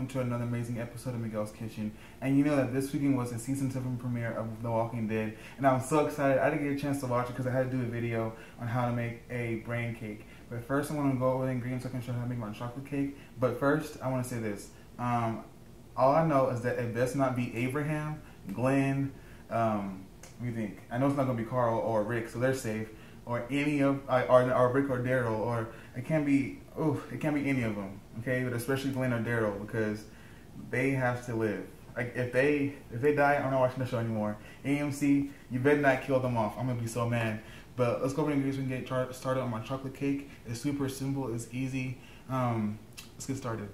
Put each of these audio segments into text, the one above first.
To another amazing episode of Miguel's Kitchen. And you know that this weekend was the season 7 premiere of The Walking Dead, and I'm so excited. I didn't get a chance to watch it because I had to do a video on how to make a brain cake. But first I want to go over the ingredients so I can show you how to make my chocolate cake. But first I want to say this. All I know is that it best not be Abraham, Glenn, what do you think? I know it's not going to be Carl or Rick, so they're safe. Or any of, or Rick or Daryl, or it can't be any of them, okay? But especially Glenn or Daryl, because they have to live. Like if they die, I'm not watching the show anymore. AMC, you better not kill them off. I'm gonna be so mad. But let's go over the ingredients and get started on my chocolate cake. It's super simple. It's easy. Let's get started.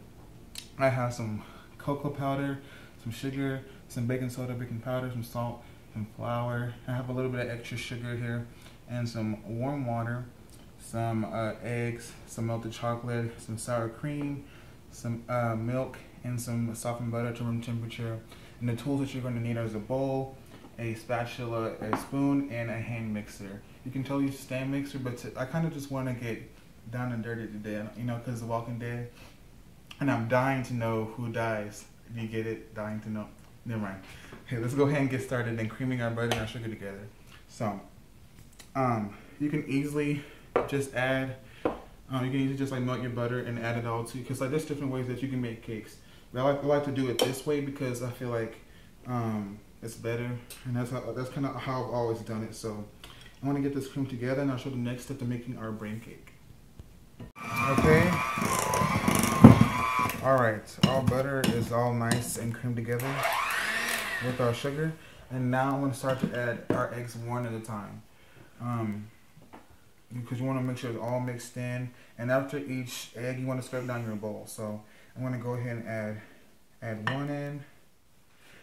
I have some cocoa powder, some sugar, some baking soda, baking powder, some salt, some flour. I have a little bit of extra sugar here, and some warm water, some eggs, some melted chocolate, some sour cream, some milk, and some softened butter to room temperature. And the tools that you're going to need are a bowl, a spatula, a spoon, and a hand mixer. You can totally use a stand mixer, but I kind of just want to get down and dirty today, you know, because The Walking Dead. And I'm dying to know who dies. If you get it, dying to know. Never mind. Okay, let's go ahead and get started in creaming our butter and our sugar together. So, you can easily just add, you can easily just like melt your butter and add it all to, because like there's different ways that you can make cakes. But I like to do it this way because I feel like it's better, and that's kind of how I've always done it. So I want to get this cream together, and I'll show the next step to making our brain cake. Okay. All right, our butter is all nice and creamed together with our sugar, and now I'm going to start to add our eggs one at a time. Because you want to make sure it's all mixed in, and after each egg you want to scrape down your bowl. So I'm going to go ahead and add one in,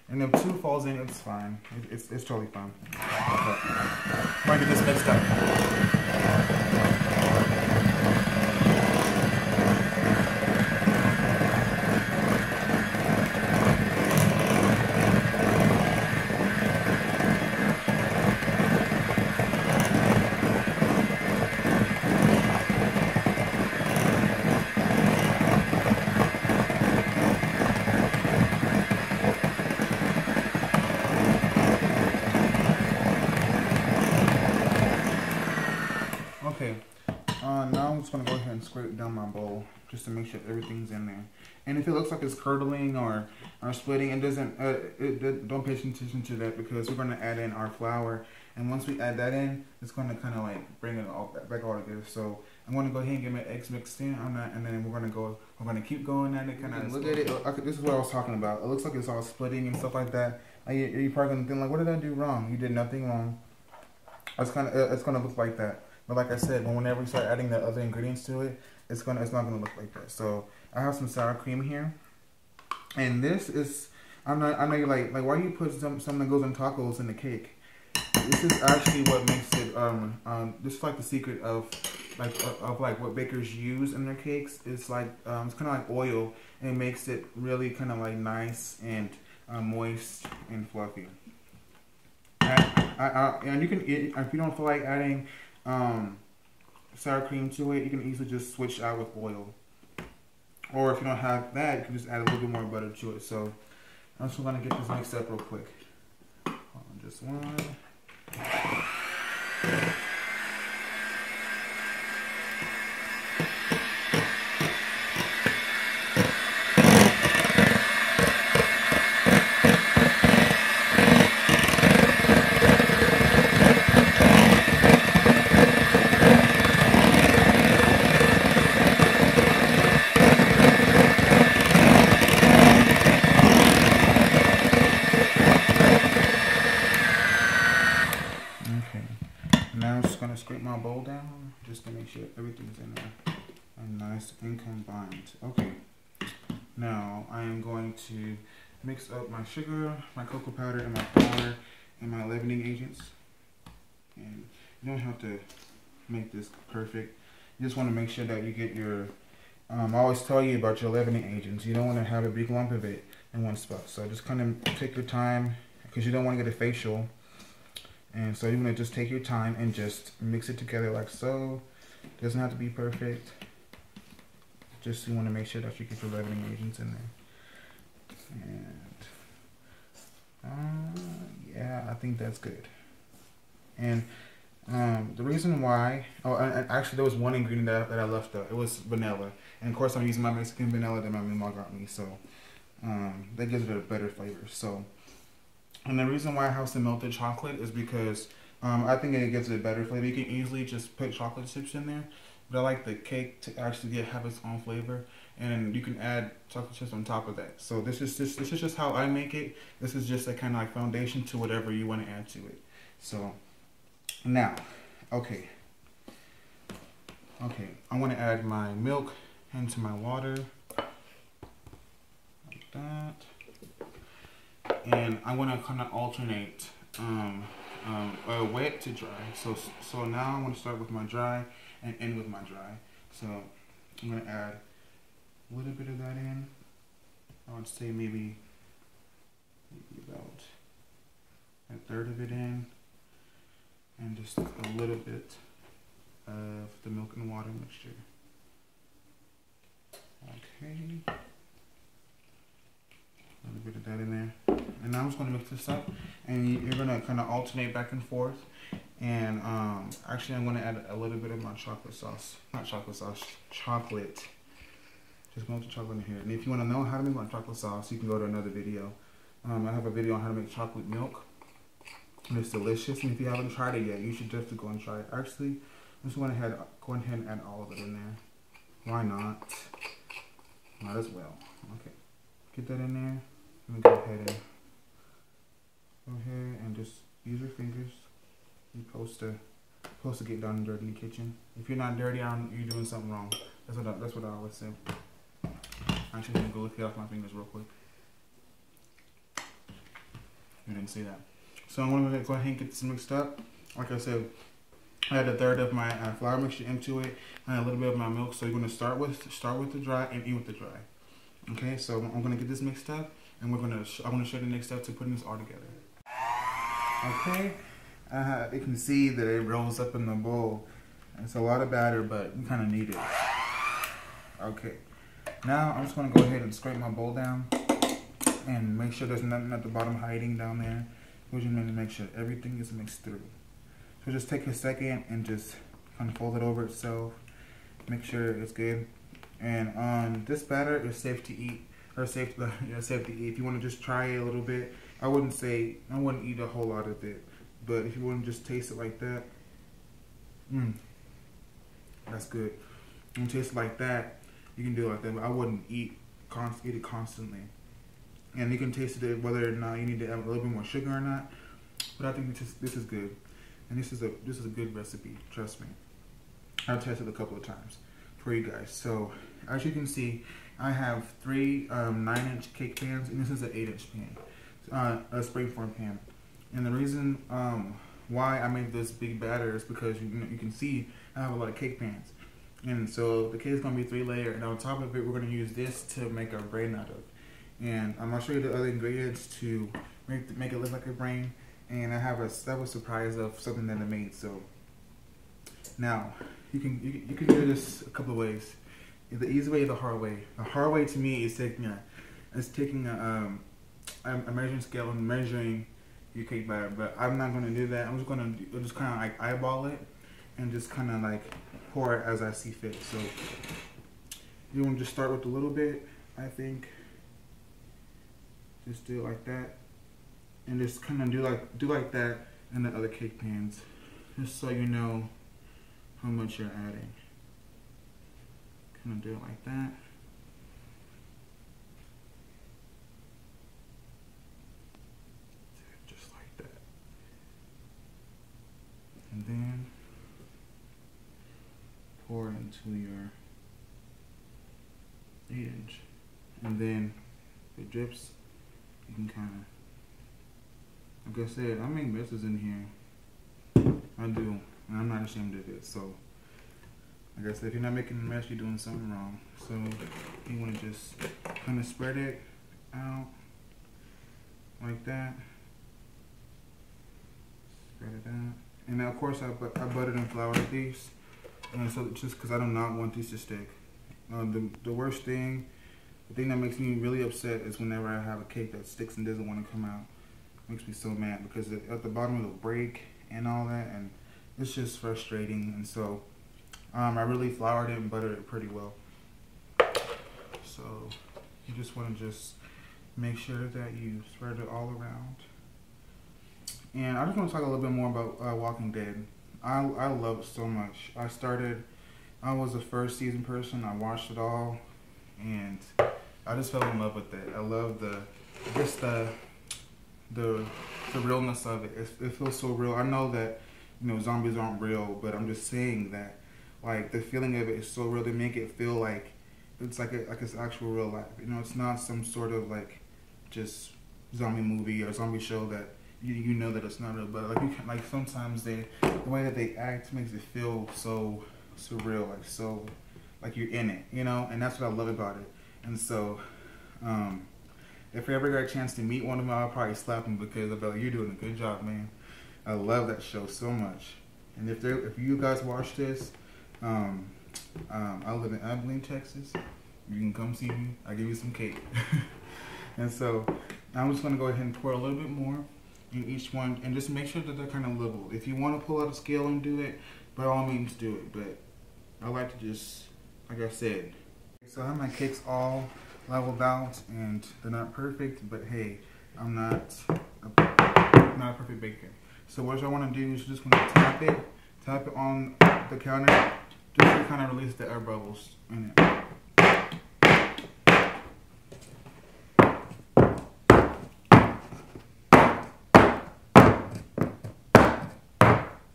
and if two falls in, it's fine. It's totally fine. I'm going to get this mixed up. Okay, now I'm just going to go ahead and scrape down my bowl just to make sure everything's in there. And if it looks like it's curdling or splitting, it doesn't, don't pay attention to that, because we're going to add in our flour. And once we add that in, it's going to kind of like bring it all back all together. So I'm going to go ahead and get my eggs mixed in on that, and then we're going to keep going at it. Kind of look at it. This is what I was talking about. It looks like it's all splitting and stuff like that. You're probably going to think like, what did I do wrong? You did nothing wrong. It's going to look like that. But like I said, whenever we start adding the other ingredients to it, it's not gonna look like that. So I have some sour cream here, and this is, I know you're like why do you put something that goes in tacos in the cake? This is actually what makes it this is like the secret of what bakers use in their cakes. It's like it's kind of like oil, and it makes it really kind of like nice and moist and fluffy. And you can, if you don't feel like adding sour cream to it, you can easily just switch out with oil. Or if you don't have that, you can just add a little bit more butter to it. So I'm just going to get this mixed up real quick. Hold on, just one. gonna scrape my bowl down just to make sure everything's in there and nice and combined. Okay, now I am going to mix up my sugar, my cocoa powder, and my flour, and my leavening agents. And you don't have to make this perfect. You just want to make sure that you get your, I always tell you about your leavening agents. You don't want to have a big lump of it in one spot. So just kind of take your time, because you don't want to get a facial. And so you want to just take your time and just mix it together like so. Doesn't have to be perfect. Just you want to make sure that you get your leavening agents in there. And yeah, I think that's good. And the reason why, and actually there was one ingredient that I left out. It was vanilla. And of course I'm using my Mexican vanilla that my mom got me. So that gives it a better flavor. So, and the reason why I have some melted chocolate is because I think it gives it a better flavor. You can easily just put chocolate chips in there. But I like the cake to actually have its own flavor, and you can add chocolate chips on top of that. So this is just how I make it. This is just a kind of like foundation to whatever you want to add to it. So now, okay, I want to add my milk into my water like that, and I want to kind of alternate wet to dry. So now I'm going to start with my dry and end with my dry. So I'm going to add a little bit of that in. I would say maybe about a third of it in, and just a little bit of the milk and water mixture. Okay, a little bit of that in there. And now I'm just going to mix this up, and you're going to kind of alternate back and forth. And actually I'm going to add a little bit of my chocolate sauce. Not chocolate sauce, chocolate. Just melted chocolate in here. And if you want to know how to make my chocolate sauce, you can go to another video. I have a video on how to make chocolate milk. And it's delicious. And if you haven't tried it yet, you should definitely go and try it. Actually, I'm just going to go ahead and add all of it in there. Why not? Might as well. Okay. Get that in there. Let me go ahead and just use your fingers. You're supposed to get down and dirty in the kitchen. If you're not dirty, you're doing something wrong. That's what I always say. Actually, I'm gonna go lick it off my fingers real quick. You didn't see that. So I'm gonna go ahead and get this mixed up. Like I said, I had a third of my flour mixture into it, and a little bit of my milk. So you're gonna start with the dry and end with the dry. Okay, so I'm gonna get this mixed up, and I'm gonna show the next step to putting this all together. Okay. You can see that it rolls up in the bowl. It's a lot of batter, but you kind of need it. Okay. Now I'm just going to go ahead and scrape my bowl down and make sure there's nothing at the bottom hiding down there. We're just going to make sure everything is mixed through. So just take a second and just kind of fold it over itself. Make sure it's good. And this batter is safe to eat, or safe to eat. If you want to just try it a little bit, I wouldn't eat a whole lot of it. But if you want to just taste it like that, that's good. You taste it like that, you can do it like that. But I wouldn't eat it constantly. And you can taste it whether or not you need to add a little bit more sugar or not. But I think this is good, and this is a good recipe. Trust me. I've tested it a couple of times for you guys. So as you can see, I have 3 9-inch cake pans, and this is an 8-inch pan, a springform pan. And the reason why I made this big batter is because you can see I have a lot of cake pans. And so the cake is going to be 3-layer, and on top of it we're going to use this to make our brain out of. And I'm going to show you the other ingredients to make it look like a brain. And I have a surprise of something that I made. So now you can do this a couple of ways. The easy way or the hard way. The hard way to me is taking a measuring scale and measuring your cake batter, but I'm not going to do that. I'm just going to kind of like eyeball it and just kind of like pour it as I see fit. So you want to just start with a little bit, I think. Just do it like that, and just kind of do like that in the other cake pans, just so you know how much you're adding. Kind of do it like that. And then into your 8-inch. And then if it drips, you can kind of, like I said, I make messes in here. I do, and I'm not ashamed of it. So, like I said, if you're not making a mess, you're doing something wrong. So you want to just kind of spread it out like that. Spread it out. And now, of course, I buttered and floured these. And so just because I do not want these to stick. The worst thing, the thing that makes me really upset is whenever I have a cake that sticks and doesn't want to come out. It makes me so mad because at the bottom it'll break and all that, and it's just frustrating. And so I really floured it and buttered it pretty well. So you just want to just make sure that you spread it all around. And I just want to talk a little bit more about Walking Dead. I love it so much. I was a first season person. I watched it all, and I just fell in love with it. I love the realness of it. It feels so real. I know that, you know, zombies aren't real, but I'm just saying that, like, the feeling of it is so real. They make it feel like it's like it's actual real life. You know, it's not some sort of like just zombie movie or zombie show that you know that it's not real. But like sometimes the way that they act makes it feel so surreal, like you're in it, you know. And that's what I love about it. And so, if I ever got a chance to meet one of them, I'll probably slap him because I'll be like, "You're doing a good job, man." I love that show so much. And if you guys watch this, I live in Abilene, Texas. You can come see me. I'll give you some cake. And so I'm just gonna go ahead and pour a little bit more in each one, and just make sure that they're kind of leveled. If you want to pull out a scale and do it, by all means do it. But I like to just, like I said. So I have my cakes all leveled out, and they're not perfect, but hey, I'm not a perfect baker. So what I want to do is just want to tap it on the counter, just to kind of release the air bubbles in it.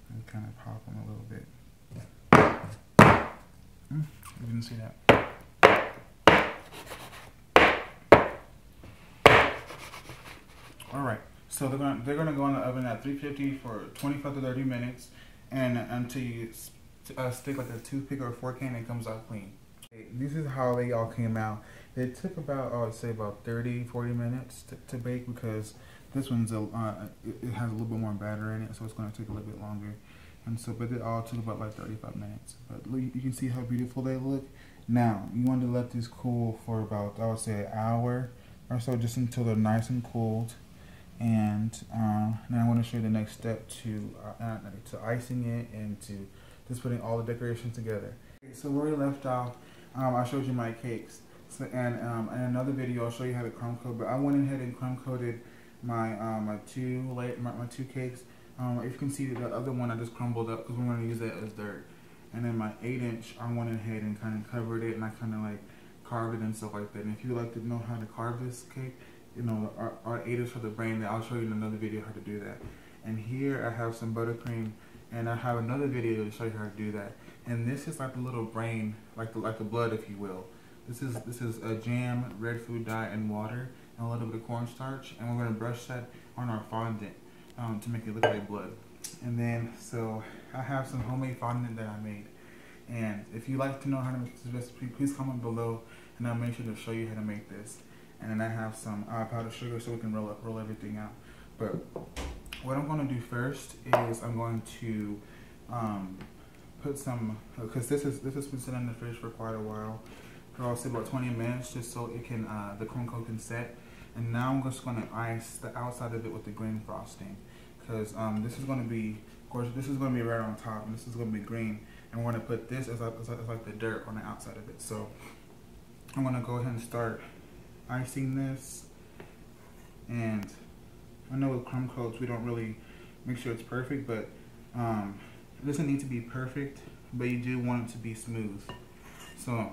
And kind of pop them a little bit. You didn't see that. All right, so they're gonna go in the oven at 350 for 25 to 30 minutes, and until you stick like a toothpick or a fork in, it comes out clean. Okay, this is how they all came out. It took about, I would say, about 30-40 minutes to bake, because this one's it has a little bit more batter in it, so it's gonna take a little bit longer. And so, but it all took about like 35 minutes. But look, you can see how beautiful they look. Now you want to let these cool for about, I would say, an hour or so, just until they're nice and cooled. And now I want to show you the next step to icing it and to just putting all the decorations together. Okay, so where we left off, I showed you my cakes. So, and in another video, I'll show you how to crumb coat. But I went ahead and crumb coated my my two cakes. If you can see the other one, I just crumbled up because we're going to use that as dirt. And then my 8-inch, I went ahead and kind of covered it, and I kind of like carved it and stuff like that. And if you would like to know how to carve this cake, you know, our 8 for the brain, I'll show you in another video how to do that. And here I have some buttercream, and I have another video to show you how to do that. And this is like a little brain, like the blood, if you will. This is a jam, red food dye, and water, and a little bit of cornstarch, and we're going to brush that on our fondant to make it look like blood. And then, so I have some homemade fondant that I made. And if you'd like to know how to make this recipe, please comment below, and I'll make sure to show you how to make this. And then I have some powdered sugar so we can roll everything out. But what I'm going to do first is I'm going to put some, because this has been sitting in the fridge for quite a while, for I'll say about 20 minutes, just so it can the crumb coat can set. And now I'm just going to ice the outside of it with the green frosting, because this is going to be, of course, this is going to be red on top, and this is going to be green. And we're going to put this as like the dirt on the outside of it. So I'm going to go ahead and start icing this. And I know with crumb coats we don't really make sure it's perfect, but it doesn't need to be perfect, but you do want it to be smooth. So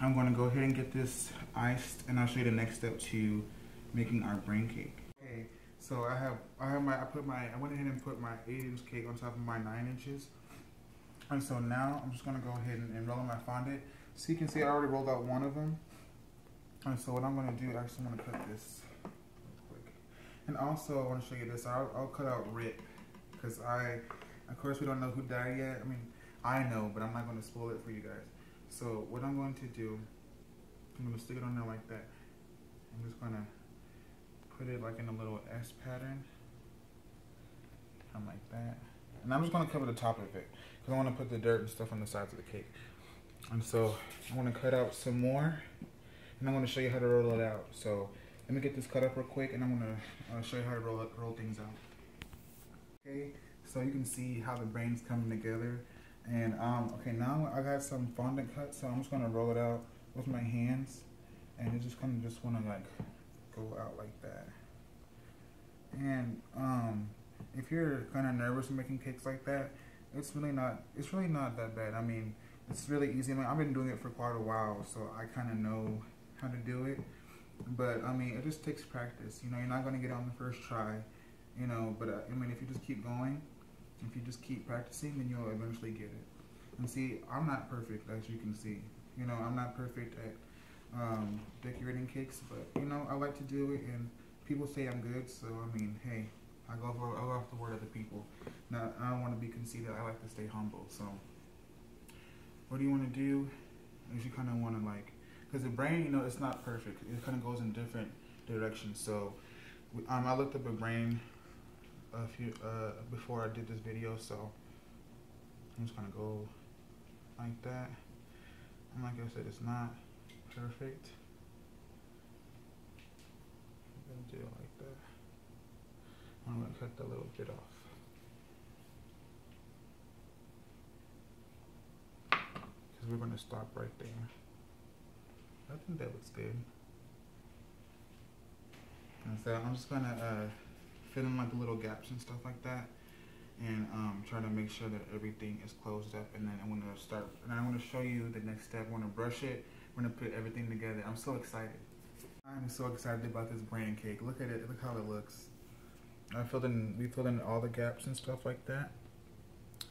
I'm going to go ahead and get this iced, and I'll show you the next step to making our brain cake. Okay, so I went ahead and put my 8-inch cake on top of my 9 inches. And so now I'm just gonna go ahead and roll in my fondant. So you can see I already rolled out one of them. And so what I'm gonna do, actually I'm gonna cut this real quick. And also I wanna show you this. I'll cut out Rip, because of course we don't know who died yet. I mean, I know, but I'm not gonna spoil it for you guys. So what I'm going to do, I'm gonna stick it on there like that. I'm just gonna put it like in a little S pattern. I'm like that. And I'm just gonna cover the top of it, because I wanna put the dirt and stuff on the sides of the cake. And so I'm gonna cut out some more, and I'm gonna show you how to roll it out. So let me get this cut up real quick, and I'm gonna show you how to roll things out. Okay, so you can see how the brain's coming together. And okay, now I got some fondant cut, so I'm just gonna roll it out with my hands, and you just kind of just wanna like go out like that. And if you're kind of nervous making cakes like that, it's really not that bad. I mean, it's really easy. I mean, I've been doing it for quite a while, so I kind of know how to do it. But I mean, it just takes practice. You know, you're not gonna get it on the first try. You know, but I mean, if you just keep going, if you just keep practicing, then you'll eventually get it. And see, I'm not perfect, as you can see. You know, I'm not perfect at decorating cakes, but you know, I like to do it, and people say I'm good. So I mean, hey. I go off the word of the people. Now, I don't want to be conceited. I like to stay humble. So, what do you want to do? Is you kind of want to like, because the brain, you know, it's not perfect. It kind of goes in different directions. So, I looked up a brain a few before I did this video. So, I'm just gonna go like that. And like I said, it's not perfect. I'm gonna do it like that. I'm going to cut that little bit off. Because we're going to stop right there. I think that looks good. And so I'm just going to fill in like the little gaps and stuff like that. And try to make sure that everything is closed up. And then I'm going to start, and I'm going to show you the next step. I'm going to brush it. We're going to put everything together. I'm so excited. I'm so excited about this brand cake. Look at it. Look how it looks. We filled in all the gaps and stuff like that.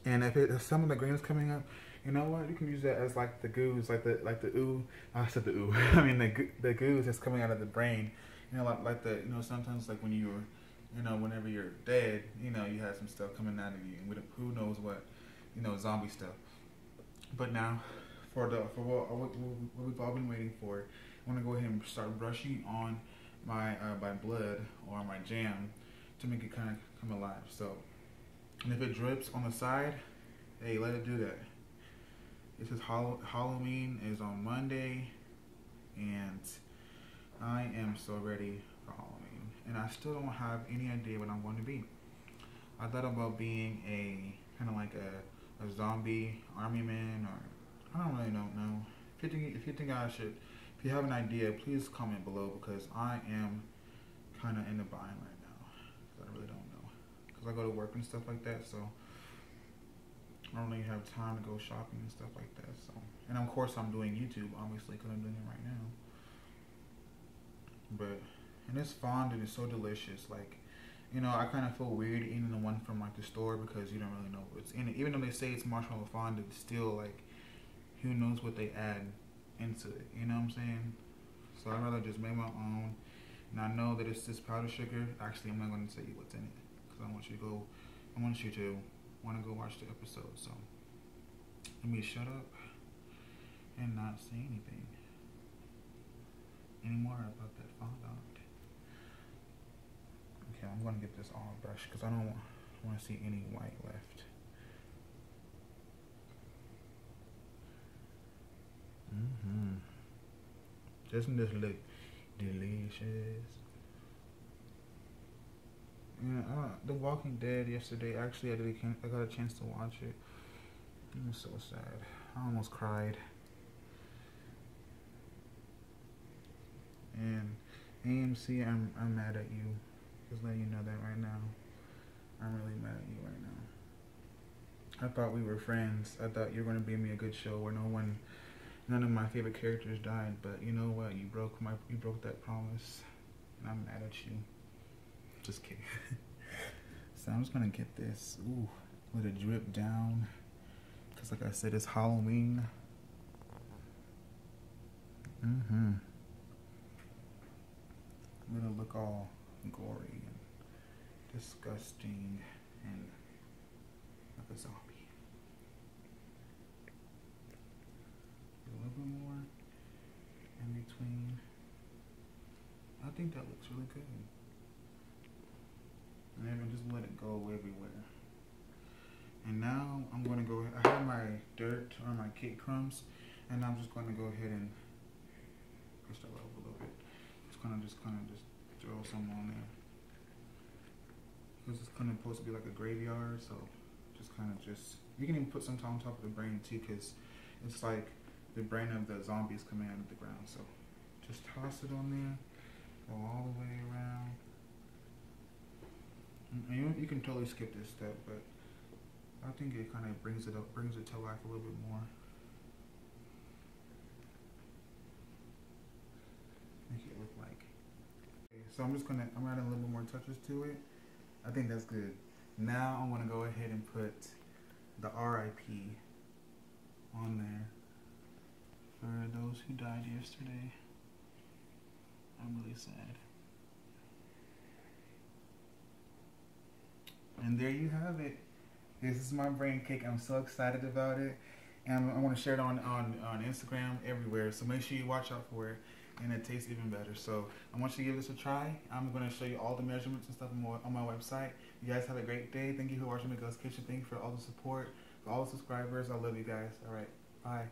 And if some of the green is coming up, you know what? You can use that as like the goose, like the ooh. I said the ooh. I mean the goose that's coming out of the brain. You know, like the, you know, sometimes like when you're, you know, whenever you're dead, you know, you have some stuff coming out of you, and who knows what, you know, zombie stuff. But now, for what we've all been waiting for, I want to go ahead and start brushing on my blood or my jam, to make it kind of come alive. So, and if it drips on the side, hey, let it do that. This is Halloween is on Monday, and I am so ready for Halloween. And I still don't have any idea what I'm going to be. I thought about being a kind of like a zombie army man, or I don't really know. If you think I should, if you have an idea, please comment below, because I am kind of in the bind right now. I really don't know, because I go to work and stuff like that, so I don't really have time to go shopping and stuff like that. So, and of course I'm doing YouTube, obviously, because I'm doing it right now. But, and this fondant is so delicious. Like, you know, I kind of feel weird eating the one from like the store, because you don't really know what's in it. Even though they say it's marshmallow fondant, it's still like, who knows what they add into it, you know what I'm saying? So I'd rather just make my own. And I know that it's this powdered sugar. Actually, I'm not going to tell you what's in it, because I want you to want to go watch the episode. So let me shut up and not say anything anymore about that fondant. Okay, I'm going to get this all brushed, because I don't want to see any white left. Doesn't this look delicious? Yeah, The Walking Dead yesterday, actually I got a chance to watch it. It was so sad. I almost cried. And AMC, I'm mad at you. Just letting you know that right now. I'm really mad at you right now. I thought we were friends. I thought you were gonna bring me a good show where none of my favorite characters died, but you know what? You broke that promise, and I'm mad at you. Just kidding. So I'm just gonna get this. Ooh, let it drip down. Because like I said, it's Halloween. It'll look all gory and disgusting and like a zombie. A little bit more in between. I think that looks really good. And then just let it go everywhere. And now I'm going to go ahead. I have my dirt or my cake crumbs, and I'm just going to go ahead and push that up a little bit. Just kind of throw some on there. Because it's kind of supposed to be like a graveyard, so you can even put some on top of the brain too, because it's like the brain of the zombies coming out of the ground. So just toss it on there, go all the way around. And you can totally skip this step, but I think it kind of brings it to life a little bit more. Make it look like. Okay, so I'm adding a little bit more touches to it. I think that's good. Now I'm gonna go ahead and put the RIP on there for those who died yesterday. I'm really sad. And there you have it. This is my brain cake. I'm so excited about it. And I want to share it on Instagram, everywhere. So make sure you watch out for it. And it tastes even better. So I want you to give this a try. I'm going to show you all the measurements and stuff on my website. You guys have a great day. Thank you for watching Miguel's Kitchen. Thank you for all the support, for all the subscribers. I love you guys. All right. Bye.